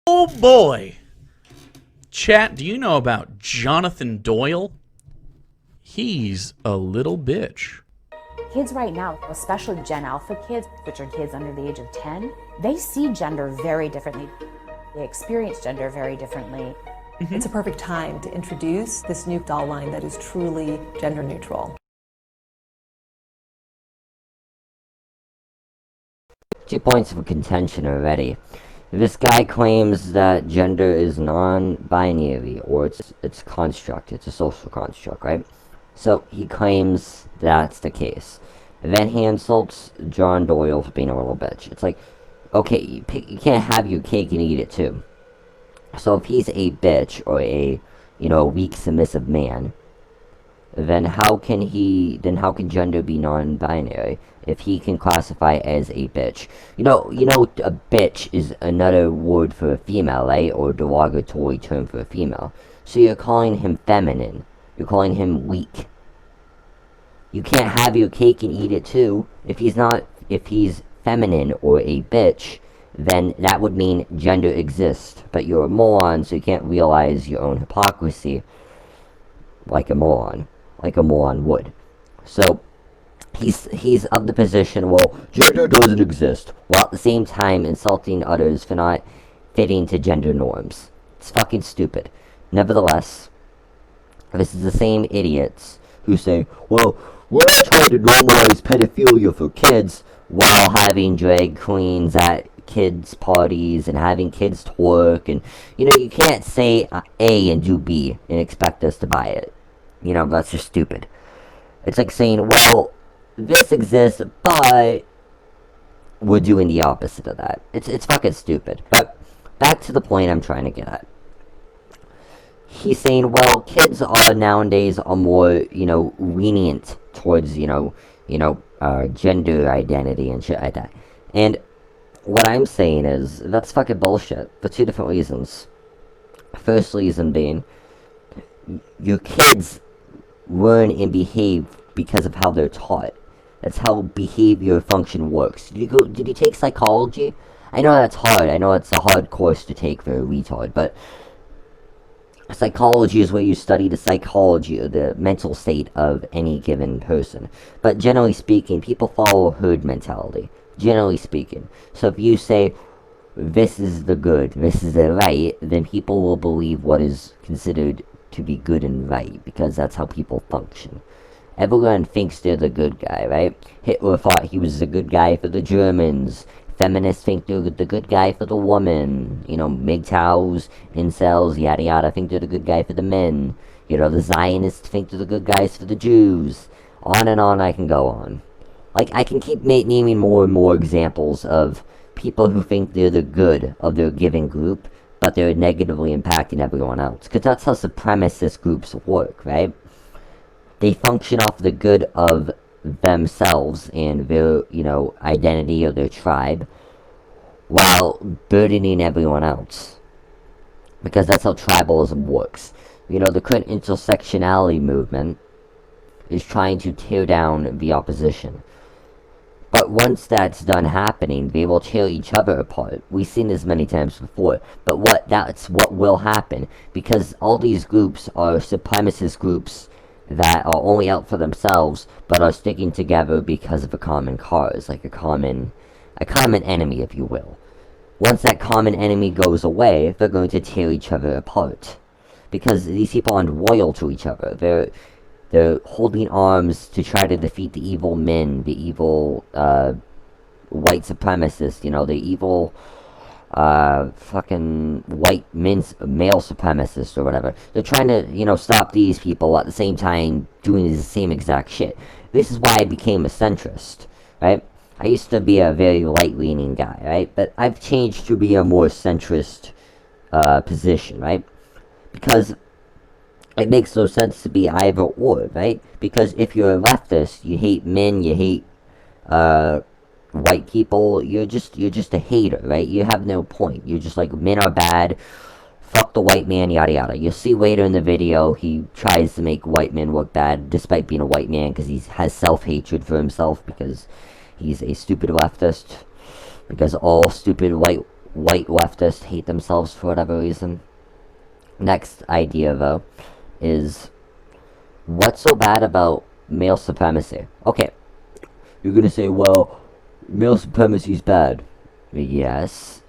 Oh boy! Chat, do you know about Jonathan Doyle? He's a little bitch. Kids right now, especially Gen Alpha kids, which are kids under the age of 10, they see gender very differently. They experience gender very differently. It's a perfect time to introduce this new doll line that is truly gender neutral. 2 points of contention already. This guy claims that gender is non-binary, or it's construct, it's a social construct, right? So he claims that's the case. And then he insults John Doyle for being a little bitch. It's like, okay, you can't have your cake and eat it too. So if he's a bitch, or a, weak, submissive man, then how can gender be non-binary if he can classify as a bitch? A bitch is another word for a female, right? Or a derogatory term for a female. So you're calling him feminine. You're calling him weak. You can't have your cake and eat it too. If he's feminine or a bitch, then that would mean gender exists. But you're a moron, so you can't realize your own hypocrisy like a moron would. So he's of the position, well, gender doesn't exist, while at the same time insulting others for not fitting to gender norms. It's fucking stupid. Nevertheless, this is the same idiots who say, well, we're trying to normalize pedophilia for kids while having drag queens at kids' parties and having kids twerk, and you can't say A and do B and expect us to buy it. That's just stupid. It's like saying, well, this exists, but we're doing the opposite of that. It's fucking stupid. But back to the point I'm trying to get at. He's saying, well, kids nowadays are more, lenient towards, gender identity and shit like that. And what I'm saying is, that's fucking bullshit for two different reasons. First reason being, your kids learn and behave because of how they're taught. That's how behavior function works. Did you take psychology? I know that's hard. I know it's a hard course to take for a retard, but psychology is where you study the psychology or the mental state of any given person. But generally speaking, people follow herd mentality. Generally speaking. So if you say, this is the good, this is the right, then people will believe what is considered to be good and right, because that's how people function. Everyone thinks they're the good guy, right? Hitler thought he was the good guy for the Germans. Feminists think they're the good guy for the woman. MGTOWs, incels, yada yada, think they're the good guy for the men. The Zionists think they're the good guys for the Jews. On and on I can go on. I can keep naming more and more examples of people who think they're the good of their given group, but they're negatively impacting everyone else. Because that's how supremacist groups work, right? They function off the good of themselves and their, identity or their tribe, while burdening everyone else. Because that's how tribalism works. The current intersectionality movement is trying to tear down the opposition. But once that's done happening, they will tear each other apart. We've seen this many times before. But that's what will happen. Because all these groups are supremacist groups that are only out for themselves, but are sticking together because of a common cause. Like a common enemy, if you will. Once that common enemy goes away, they're going to tear each other apart. Because these people aren't loyal to each other. They're holding arms to try to defeat the evil men, the evil white supremacists, the evil fucking white male supremacists or whatever. They're trying to, stop these people at the same time doing the same exact shit. This is why I became a centrist, right? I used to be a very right-leaning guy, right? But I've changed to be a more centrist position, right? Because it makes no sense to be either or, right? Because if you're a leftist, you hate men, you hate white people, you're just a hater, right? You have no point. You're just like, men are bad, fuck the white man, yada yada. You'll see later in the video, he tries to make white men look bad, despite being a white man, because he has self-hatred for himself, because he's a stupid leftist, because all stupid white white leftists hate themselves for whatever reason. Next idea, though, is what's so bad about male supremacy? Okay, you're gonna say, well, male supremacy's bad. Yes,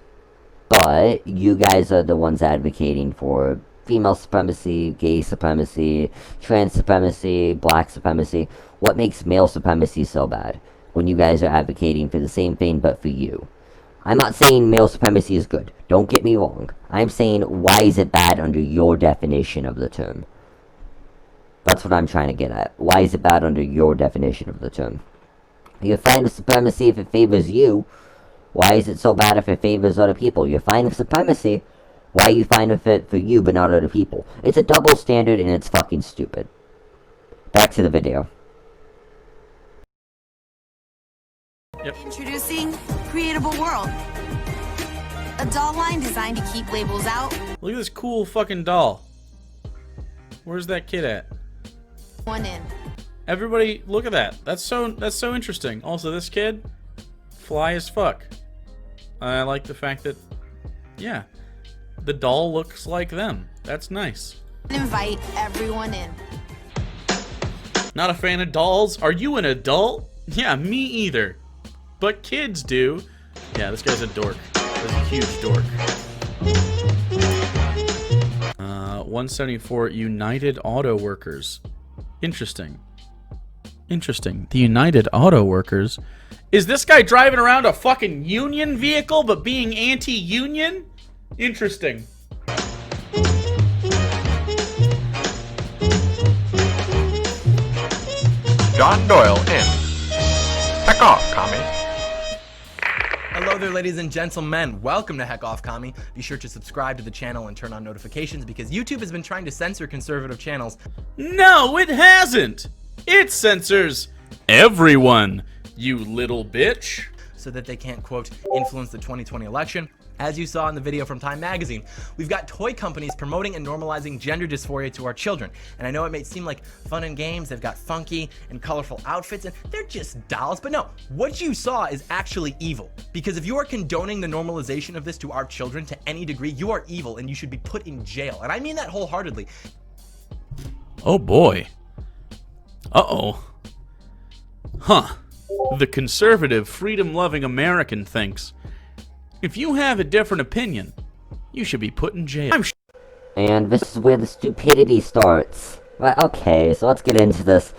but you guys are the ones advocating for female supremacy, gay supremacy, trans supremacy, black supremacy. What makes male supremacy so bad when you guys are advocating for the same thing but for you? I'm not saying male supremacy is good. Don't get me wrong. I'm saying, why is it bad under your definition of the term? That's what I'm trying to get at. Why is it bad under your definition of the term? You're fine with supremacy if it favors you. Why is it so bad if it favors other people? You're fine with supremacy. Why are you fine with it for you but not other people? It's a double standard and it's fucking stupid. Back to the video. Yep. Introducing Creatable World, a doll line designed to keep labels out. Look at this cool fucking doll. Where's that kid at? One in. Everybody, look at that. That's so interesting. Also, this kid, fly as fuck. I like the fact that, yeah, the doll looks like them. That's nice. Invite everyone in. Not a fan of dolls? Are you an adult? Yeah, me either. But kids do. Yeah, this guy's a dork. He's a huge dork. 174 United Auto Workers. Interesting. Interesting. The United Auto Workers. Is this guy driving around a fucking union vehicle but being anti-union? Interesting. John Doyle in. Heck off, commie. Hello there, ladies and gentlemen. Welcome to Heck Off Commie. Be sure to subscribe to the channel and turn on notifications because YouTube has been trying to censor conservative channels. No, it hasn't. It censors everyone, you little bitch. So that they can't, quote, influence the 2020 election. As you saw in the video from Time Magazine, we've got toy companies promoting and normalizing gender dysphoria to our children. And I know it may seem like fun and games, they've got funky and colorful outfits, and they're just dolls, but no, what you saw is actually evil. Because if you are condoning the normalization of this to our children to any degree, you are evil and you should be put in jail. And I mean that wholeheartedly. Oh boy. Uh-oh. Huh. The conservative, freedom-loving American thinks, if you have a different opinion, you should be put in jail. And this is where the stupidity starts. Right, okay, so let's get into this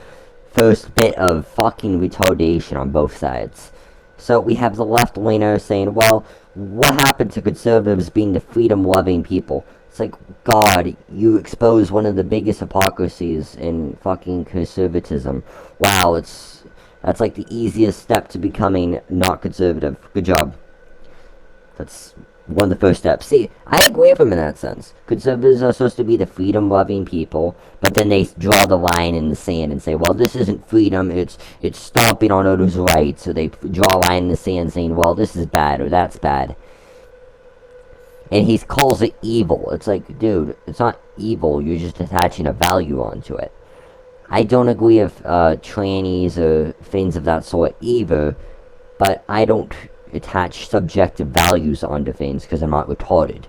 first bit of fucking retardation on both sides. So we have the left-winger saying, well, what happened to conservatives being the freedom-loving people? It's like, God, you expose one of the biggest hypocrisies in fucking conservatism. Wow, that's like the easiest step to becoming not conservative. Good job. That's one of the first steps. See, I agree with him in that sense. Conservatives are supposed to be the freedom-loving people, but then they draw the line in the sand and say, well, this isn't freedom, it's stomping on others' rights. So they draw a line in the sand saying, well, this is bad or that's bad. And he calls it evil. It's like, dude, it's not evil, you're just attaching a value onto it. I don't agree with trannies or things of that sort either, but I don't attach subjective values onto things because I'm not retarded.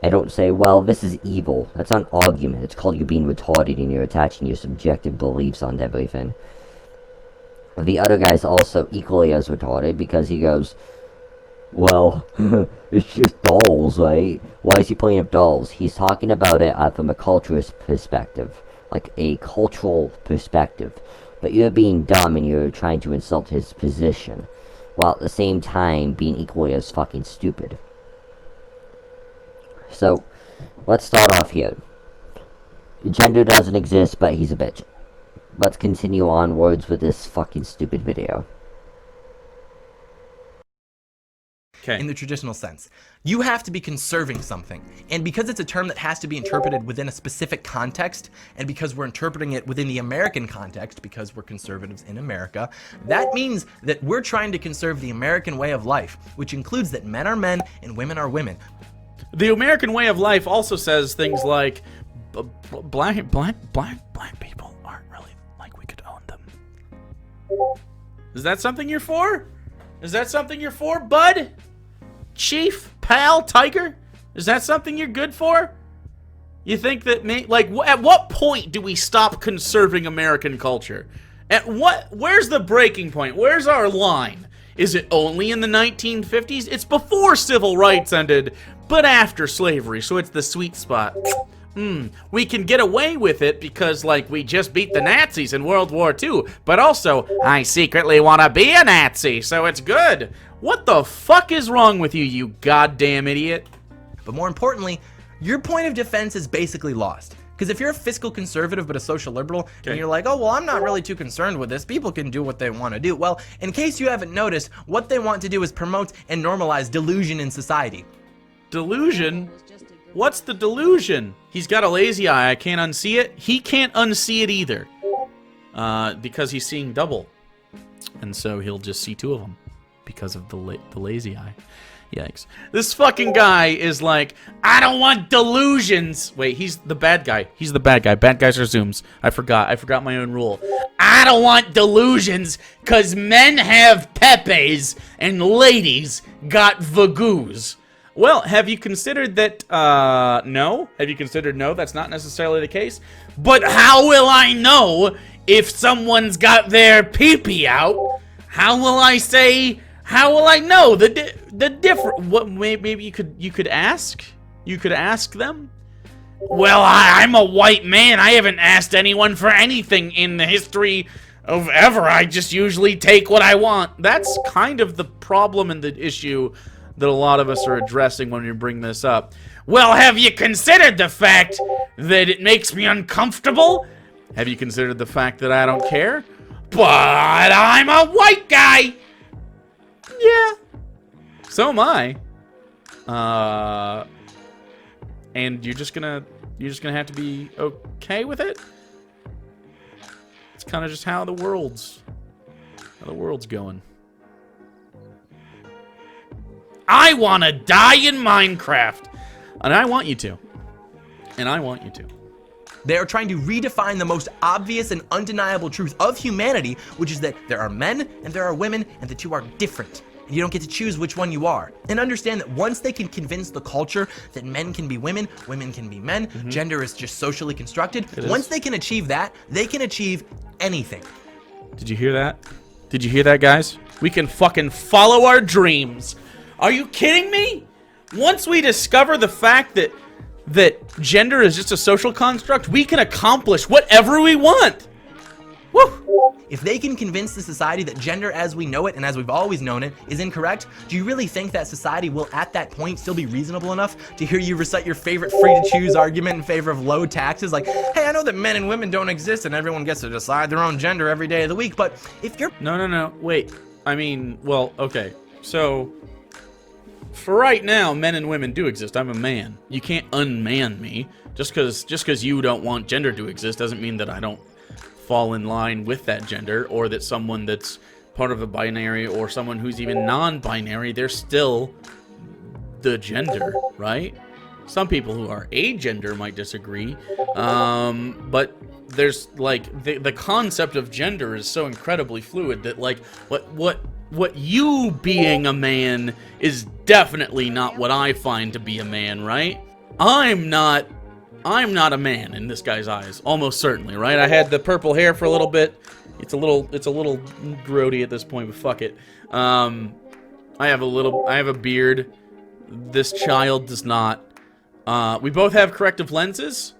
I don't say, well, this is evil. That's not an argument. It's called you being retarded and you're attaching your subjective beliefs onto everything. The other guy's also equally as retarded because he goes, well, it's just dolls, right? Why is he playing up dolls? He's talking about it from a culturist perspective, like a cultural perspective. But you're being dumb and you're trying to insult his position, while at the same time being equally as fucking stupid. So, let's start off here. Gender doesn't exist, but he's a bitch. Let's continue onwards with this fucking stupid video. Okay. In the traditional sense. You have to be conserving something. And because it's a term that has to be interpreted within a specific context, and because we're interpreting it within the American context, because we're conservatives in America, that means that we're trying to conserve the American way of life, which includes that men are men and women are women. The American way of life also says things like black people aren't really like we could own them. Is that something you're for? Is that something you're for, bud? Chief? Pal? Tiger? Is that something you're good for? You think that, at what point do we stop conserving American culture? Where's the breaking point? Where's our line? Is it only in the 1950s? It's before civil rights ended, but after slavery, so it's the sweet spot. We can get away with it because, we just beat the Nazis in World War II, but also, I secretly want to be a Nazi, so it's good. What the fuck is wrong with you, you goddamn idiot? But more importantly, your point of defense is basically lost. Because if you're a fiscal conservative but a social liberal, and you're like, oh, well, I'm not really too concerned with this. People can do what they want to do. Well, in case you haven't noticed, what they want to do is promote and normalize delusion in society. Delusion? What's the delusion? He's got a lazy eye. I can't unsee it. He can't unsee it either. Because he's seeing double. And so he'll just see two of them. Because of the lazy eye. Yikes. This fucking guy is like, I don't want delusions. Wait, he's the bad guy. He's the bad guy. Bad guys are Zooms. I forgot my own rule. I don't want delusions because men have pepes and ladies got vagoos. Well, have you considered that, no? Have you considered no? That's not necessarily the case. But how will I know if someone's got their pee-pee out? How will I say... How will I know the different? What maybe you could ask? You could ask them. Well, I'm a white man. I haven't asked anyone for anything in the history of ever. I just usually take what I want. That's kind of the problem and the issue that a lot of us are addressing when we bring this up. Well, have you considered the fact that it makes me uncomfortable? Have you considered the fact that I don't care? But I'm a white guy. Yeah. So am I. And you're just gonna have to be okay with it? It's kind of just how the world's going. I want to die in Minecraft. And I want you to. And I want you to. They are trying to redefine the most obvious and undeniable truth of humanity, which is that there are men and there are women, and the two are different. And you don't get to choose which one you are. And understand that once they can convince the culture that men can be women, women can be men, gender is just socially constructed, once they can achieve that, they can achieve anything. Did you hear that? Did you hear that, guys? We can fucking follow our dreams. Are you kidding me? Once we discover the fact that gender is just a social construct, we can accomplish whatever we want. Woo! If they can convince the society that gender as we know it and as we've always known it is incorrect, do you really think that society will at that point still be reasonable enough to hear you recite your favorite free-to-choose argument in favor of low taxes? Like, hey, I know that men and women don't exist and everyone gets to decide their own gender every day of the week, but if you're... No. Wait. I mean, well, okay. So... for right now, men and women do exist. I'm a man. You can't unman me. Just because you don't want gender to exist doesn't mean that I don't fall in line with that gender, or that someone that's part of a binary or someone who's even non-binary, they're still the gender, right? Some people who are agender might disagree, but there's the concept of gender is so incredibly fluid that what you being a man is definitely not what I find to be a man, right? I'm not a man in this guy's eyes, almost certainly, right? I had the purple hair for a little bit. It's a little grody at this point, but fuck it. I have a beard. This child does not. We both have corrective lenses,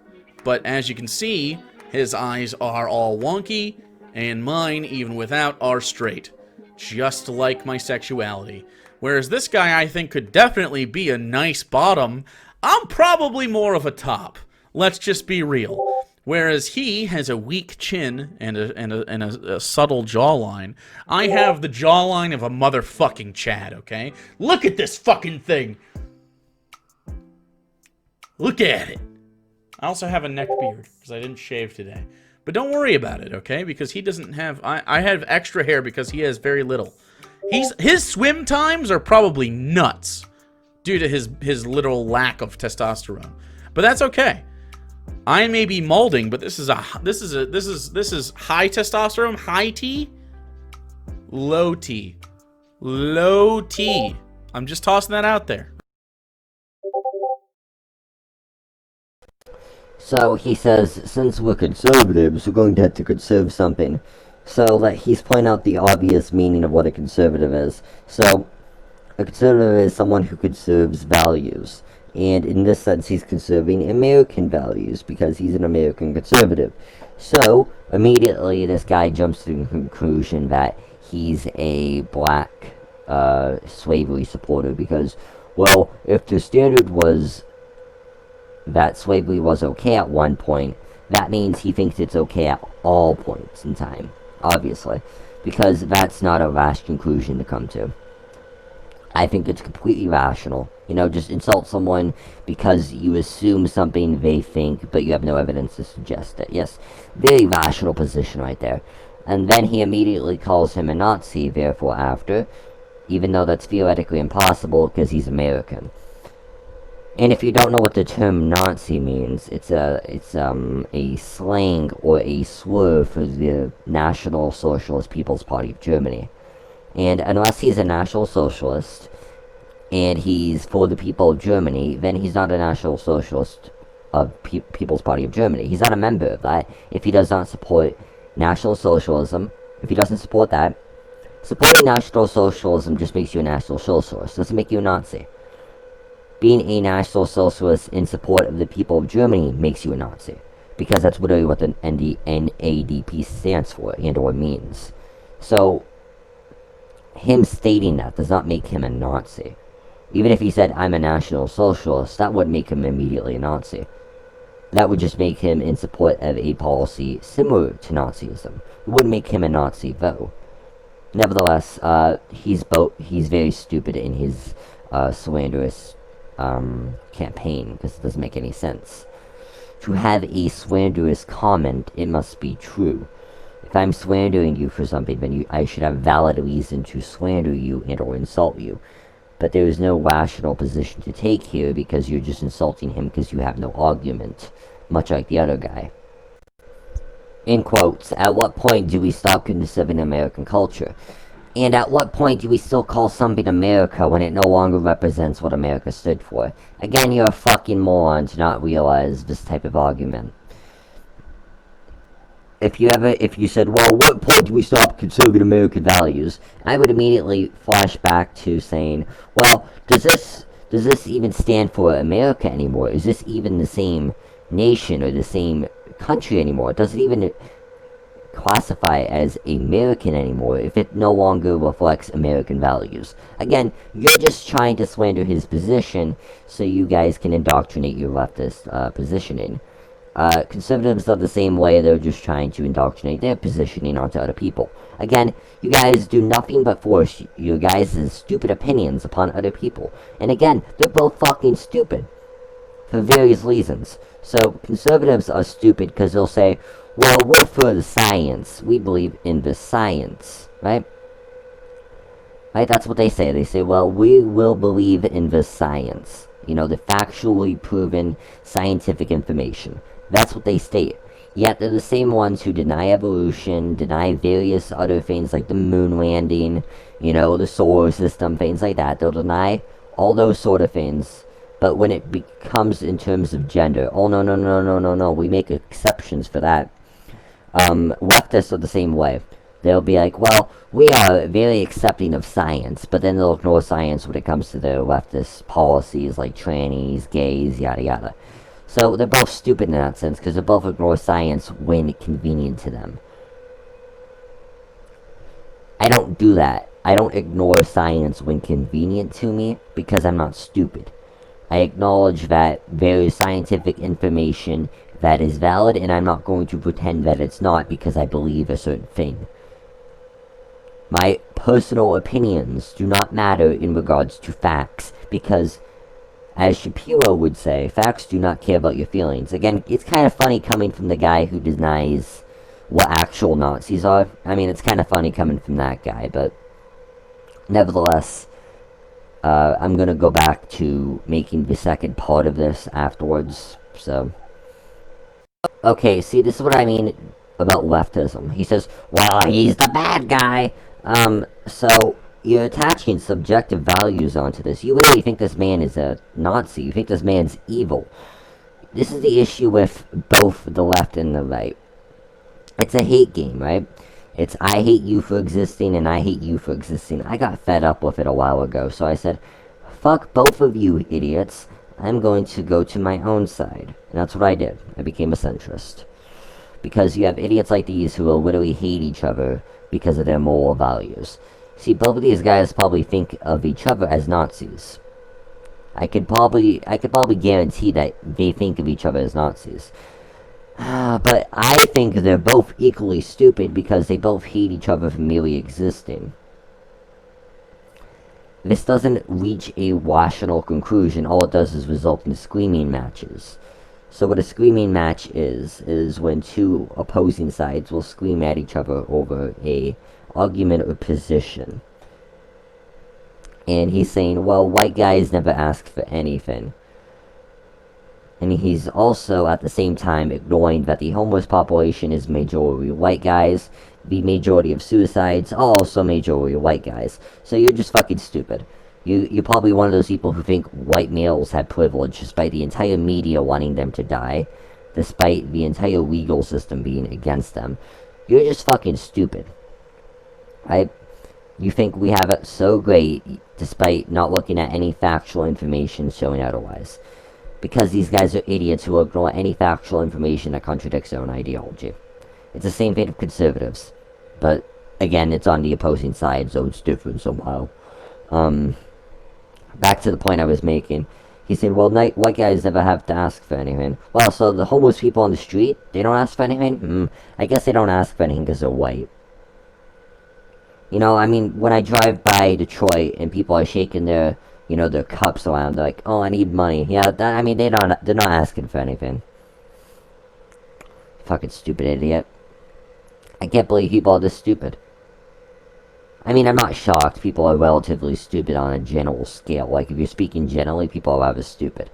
but as you can see, his eyes are all wonky, and mine, even without, are straight. Just like my sexuality. Whereas this guy, I think, could definitely be a nice bottom. I'm probably more of a top. Let's just be real. Whereas he has a weak chin and a subtle jawline. I have the jawline of a motherfucking Chad, okay? Look at this fucking thing. Look at it. I also have a neck beard because I didn't shave today. But don't worry about it, okay? Because he doesn't have... I have extra hair because he has very little. His swim times are probably nuts due to his literal lack of testosterone. But that's okay. I may be molding, but this is high testosterone, high T, low T. Low T. I'm just tossing that out there. So he says, since we're conservatives, we're going to have to conserve something. So that he's pointing out the obvious meaning of what a conservative is. So a conservative is someone who conserves values. And in this sense, he's conserving American values because he's an American conservative. So immediately this guy jumps to the conclusion that he's a black slavery supporter because, well, if the standard was that slavery was okay at one point, that means he thinks it's okay at all points in time, obviously, because that's not a rash conclusion to come to. I think it's completely rational. You know, just insult someone because you assume something they think, but you have no evidence to suggest it. Yes, very rational position right there. And then he immediately calls him a Nazi, therefore, after, even though that's theoretically impossible because he's American. And if you don't know what the term Nazi means, it's a slang or a slur for the National Socialist People's Party of Germany. And unless he's a National Socialist, and he's for the people of Germany, then he's not a National Socialist of People's Party of Germany. He's not a member of that if he does not support National Socialism. If he doesn't support that, supporting National Socialism just makes you a National Socialist. Doesn't make you a Nazi. Being a National Socialist in support of the people of Germany makes you a Nazi. Because that's literally what the NADP stands for and or means. So, him stating that does not make him a Nazi. Even if he said, I'm a National Socialist, that wouldn't make him immediately a Nazi. That would just make him in support of a policy similar to Nazism. It wouldn't make him a Nazi, though. Nevertheless, he's very stupid in his slanderous campaign, because it doesn't make any sense. To have a slanderous comment, it must be true. If I'm slandering you for something, then I should have valid reason to slander you and or insult you. But there is no rational position to take here because you're just insulting him because you have no argument, much like the other guy. In quotes, at what point do we stop conserving American culture? And at what point do we still call something America when it no longer represents what America stood for? Again, you're a fucking moron to not realize this type of argument. If you said, well, at what point do we stop conserving American values? I would immediately flash back to saying, well, does this even stand for America anymore? Is this even the same nation or the same country anymore? Does it even classify as American anymore if it no longer reflects American values? Again, you're just trying to slander his position so you guys can indoctrinate your leftist positioning. Conservatives are the same way. They're just trying to indoctrinate their positioning onto other people. Again, you guys do nothing but force your guys' stupid opinions upon other people. And again, they're both fucking stupid for various reasons. So, conservatives are stupid because they'll say, well, we're for the science. We believe in the science, right? Right, that's what they say. They say, well, we will believe in the science. You know, the factually proven scientific information. That's what they state. Yet they're the same ones who deny evolution, deny various other things like the moon landing, you know, the solar system, things like that. They'll deny all those sort of things. But when it becomes in terms of gender, oh, no, we make exceptions for that. Leftists are the same way. They'll be like, well, we are very accepting of science, but then they'll ignore science when it comes to their leftist policies like trannies, gays, yada yada. So they're both stupid in that sense, because they both ignore science when convenient to them. I don't do that. I don't ignore science when convenient to me, because I'm not stupid. I acknowledge that there is scientific information that is valid, and I'm not going to pretend that it's not because I believe a certain thing. My personal opinions do not matter in regards to facts, because, as Shapiro would say, facts do not care about your feelings. Again, it's kind of funny coming from the guy who denies what actual Nazis are. I mean, it's kind of funny coming from that guy, but nevertheless, I'm going to go back to making the second part of this afterwards, so. Okay, see, this is what I mean about leftism. He says, well, he's the bad guy. So, you're attaching subjective values onto this. You really think this man is a Nazi. You think this man's evil. This is the issue with both the left and the right. It's a hate game, right? It's I hate you for existing and I hate you for existing. I got fed up with it a while ago, so I said, fuck both of you idiots. I'm going to go to my own side. And that's what I did. I became a centrist. Because you have idiots like these who will literally hate each other because of their moral values. See, both of these guys probably think of each other as Nazis. I could probably guarantee that they think of each other as Nazis. But I think they're both equally stupid because they both hate each other for merely existing. This doesn't reach a rational conclusion. All it does is result in screaming matches. So what a screaming match is when two opposing sides will scream at each other over a argument or position. And he's saying, well, white guys never ask for anything. And he's also, at the same time, ignoring that the homeless population is majority white guys. The majority of suicides are also majority white guys. So you're just fucking stupid. You're probably one of those people who think white males have privilege, despite the entire media wanting them to die. Despite the entire legal system being against them. You're just fucking stupid. Right? You think we have it so great, despite not looking at any factual information showing otherwise. Because these guys are idiots who ignore any factual information that contradicts their own ideology. It's the same fate of conservatives. But, again, it's on the opposing side, so it's different somehow. Back to the point I was making. He said, well, white guys never have to ask for anything. Well, so the homeless people on the street, they don't ask for anything? I guess they don't ask for anything because they're white. You know, I mean, when I drive by Detroit and people are shaking their, you know, their cups around, they're like, oh, I need money. Yeah, I mean, they're not asking for anything. Fucking stupid idiot. I can't believe people are this stupid. I mean, I'm not shocked. People are relatively stupid on a general scale. Like, if you're speaking generally, people are rather stupid.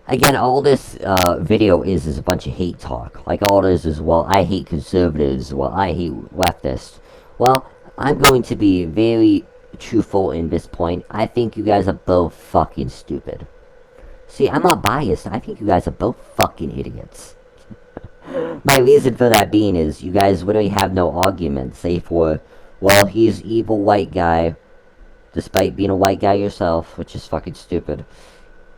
Again, all this video is a bunch of hate talk. Like, all this is, well, I hate conservatives. Well, I hate leftists. Well, I'm going to be very truthful in this point. I think you guys are both fucking stupid. See, I'm not biased. I think you guys are both fucking idiots. My reason for that being is you guys literally have no argument, save for, well, he's evil white guy, despite being a white guy yourself, which is fucking stupid.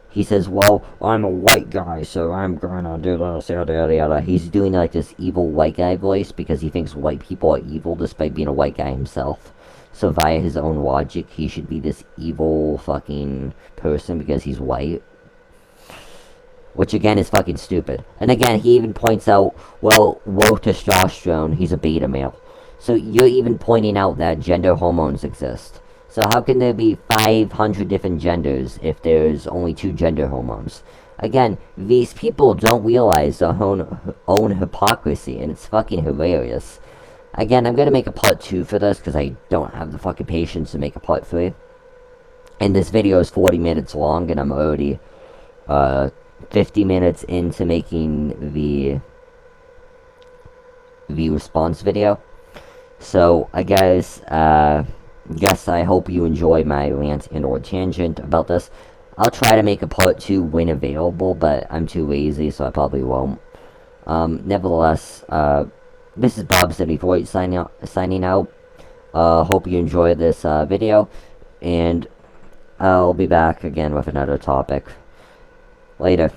He says, well, I'm a white guy, so I'm gonna do this, yada yada yada. He's doing like this evil white guy voice because he thinks white people are evil despite being a white guy himself. So via his own logic, he should be this evil fucking person because he's white. Which again is fucking stupid. And again, he even points out, well, low testosterone, he's a beta male. So you're even pointing out that gender hormones exist. So how can there be 500 different genders if there's only 2 gender hormones? Again, these people don't realize their own hypocrisy, and it's fucking hilarious. Again, I'm gonna make a part 2 for this, because I don't have the fucking patience to make a part 3. And this video is 40 minutes long, and I'm already 50 minutes into making the response video. So, guys, yes, I hope you enjoy my rant and or tangent about this. I'll try to make a part 2 when available, but I'm too lazy, so I probably won't. Nevertheless, this is Bob74 signing out. Hope you enjoyed this video, and I'll be back again with another topic. Later.